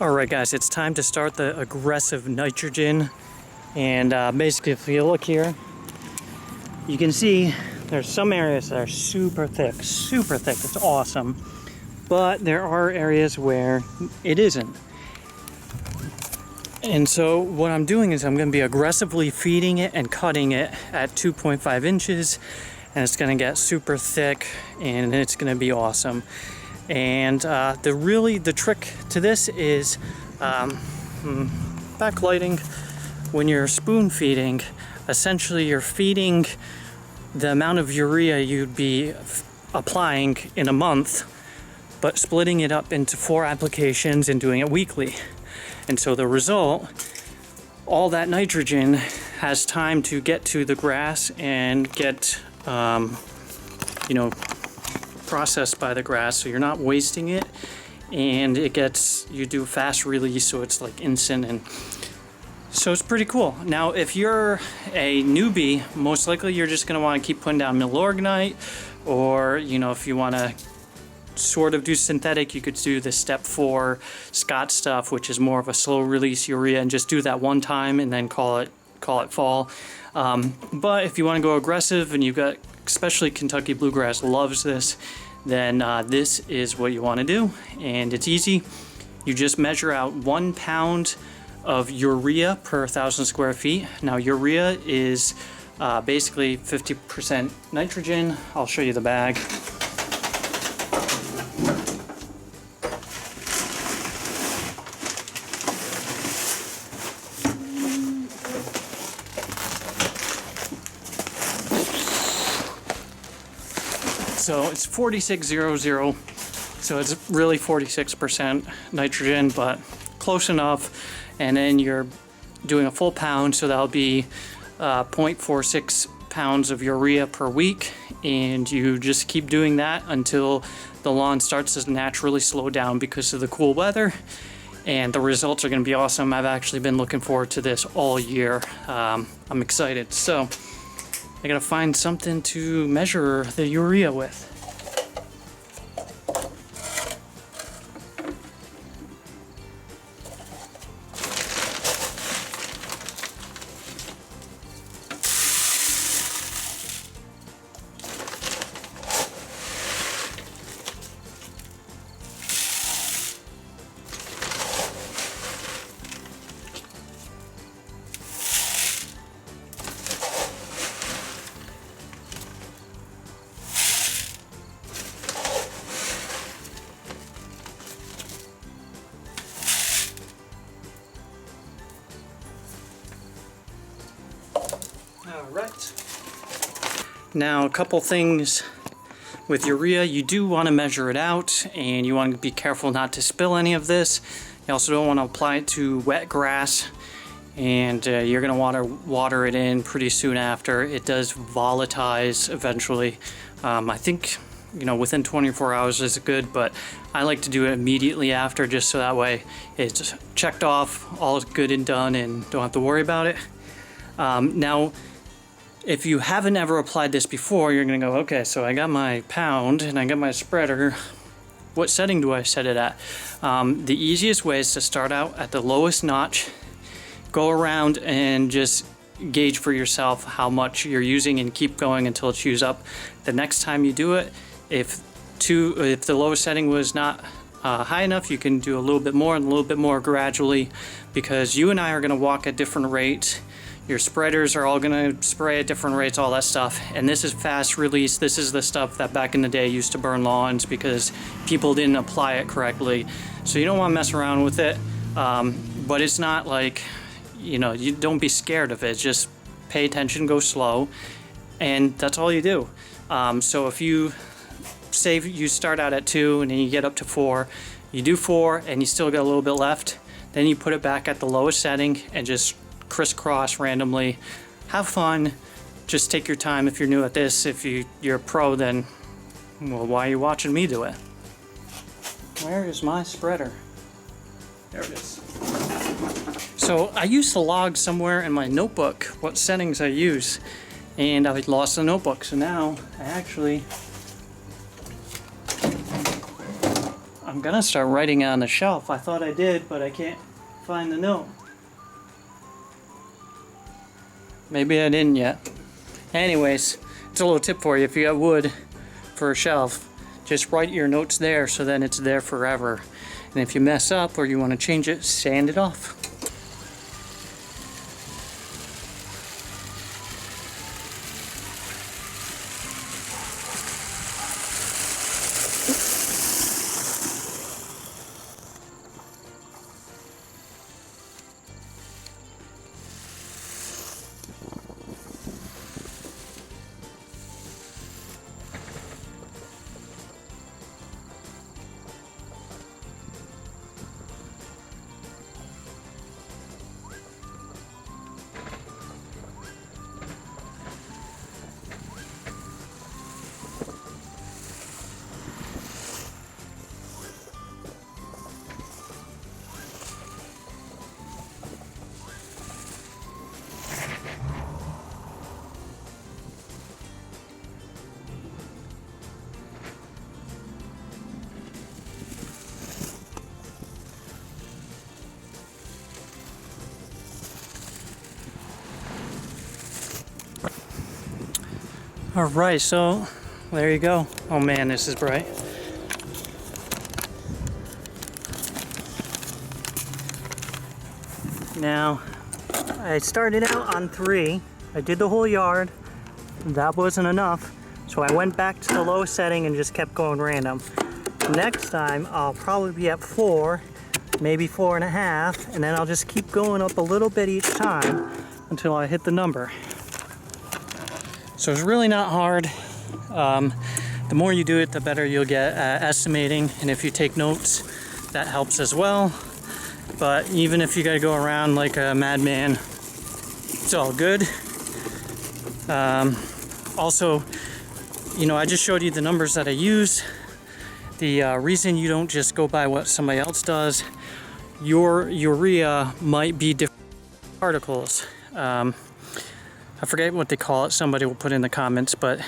Alright guys, it's time to start the aggressive nitrogen. And basically if you look here, you can see there's some areas that are super thick, it's awesome. But there are areas where it isn't. And so what I'm doing is I'm going to be aggressively feeding it and cutting it at 2.5 inches. And it's going to get super thick and it's going to be awesome. And the trick to this is backlighting. When you're spoon feeding, essentially you're feeding the amount of urea you'd be applying in a month, but splitting it up into 4 applications and doing it weekly. And so the result, all that nitrogen has time to get to the grass and get processed by the grass, so you're not wasting it, and you do fast release, so it's like instant, and so it's pretty cool. Now if you're a newbie, most likely you're just going to want to keep putting down milorganite, or if you want to sort of do synthetic, you could do the step 4 Scott stuff, which is more of a slow release urea, and just do that one time and then call it fall. But if you want to go aggressive, and you've got, especially Kentucky Bluegrass loves this, then this is what you want to do. And it's easy. You just measure out 1 pound of urea per 1,000 square feet. Now urea is basically 50% nitrogen. I'll show you the bag. So it's 4600, so it's really 46% nitrogen, but close enough. And then you're doing a full pound, so that'll be 0.46 pounds of urea per week, and you just keep doing that until the lawn starts to naturally slow down because of the cool weather, and the results are going to be awesome. I've actually been looking forward to this all year. I'm excited. So I gotta find something to measure the urea with. Alright. Now a couple things with urea. You do want to measure it out, and you want to be careful not to spill any of this. You also don't want to apply it to wet grass, and you're going to want to water it in pretty soon after. It does volatilize eventually. I think within 24 hours is good, but I like to do it immediately after, just so that way it's checked off, all is good and done, and don't have to worry about it. Now if you haven't ever applied this before, you're gonna go, okay, so I got my pound and I got my spreader, what setting do I set it at? The easiest way is to start out at the lowest notch, go around and just gauge for yourself how much you're using, and keep going until it's used up. The next time you do it, if the lowest setting was not high enough, you can do a little bit more and a little bit more gradually, because you and I are gonna walk at different rates. Your spreaders are all going to spray at different rates, all that stuff. And this is fast release. This is the stuff that back in the day used to burn lawns because people didn't apply it correctly. So you don't want to mess around with it. But it's not like, you don't be scared of it. Just pay attention, go slow, and that's all you do. So if you say you start out at 2 and then you get up to 4, you do 4 and you still got a little bit left, then you put it back at the lowest setting and just crisscross randomly. Have fun, just take your time. If you're new at this, if you're a pro, then well, why are you watching me do it? Where is my spreader? There it is. So I used to log somewhere in my notebook what settings I use, and I lost the notebook, so now I I'm gonna start writing on the shelf. I thought I did, but I can't find the note. Maybe I didn't yet. Anyways, it's a little tip for you. If you got wood for a shelf, just write your notes there so then it's there forever. And if you mess up or you want to change it, sand it off. Alright, so there you go. Oh man, this is bright. Now, I started out on 3. I did the whole yard. That wasn't enough. So I went back to the low setting and just kept going random. Next time, I'll probably be at 4, maybe 4.5, and then I'll just keep going up a little bit each time until I hit the number. So it's really not hard. The more you do it, the better you'll get at estimating. And if you take notes, that helps as well. But even if you gotta go around like a madman, it's all good. Also, you know, I just showed you the numbers that I use. The reason you don't just go by what somebody else does, your urea might be different particles. I forget what they call it, somebody will put in the comments, but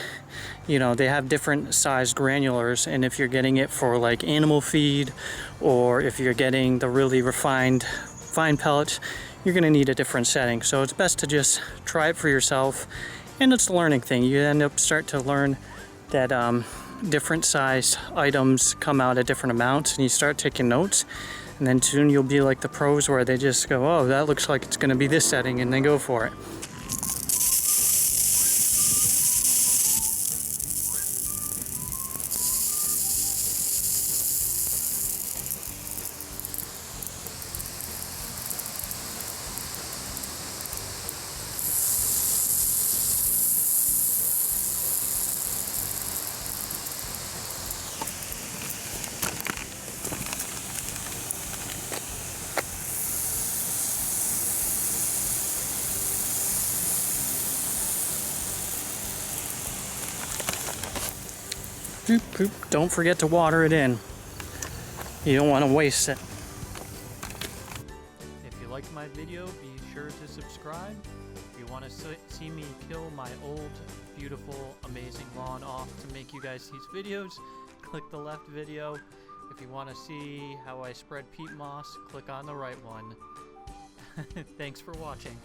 you know, they have different sized granulars, and if you're getting it for like animal feed, or if you're getting the really refined fine pellets, you're gonna need a different setting. So it's best to just try it for yourself, and it's a learning thing. You end up start to learn that different sized items come out at different amounts, and you start taking notes, and then soon you'll be like the pros where they just go, oh, that looks like it's gonna be this setting, and they go for it. Don't forget to water it in. You don't want to waste it. If you liked my video, be sure to subscribe. If you want to see me kill my old, beautiful, amazing lawn off to make you guys these videos, click the left video. If you want to see how I spread peat moss, click on the right one. Thanks for watching.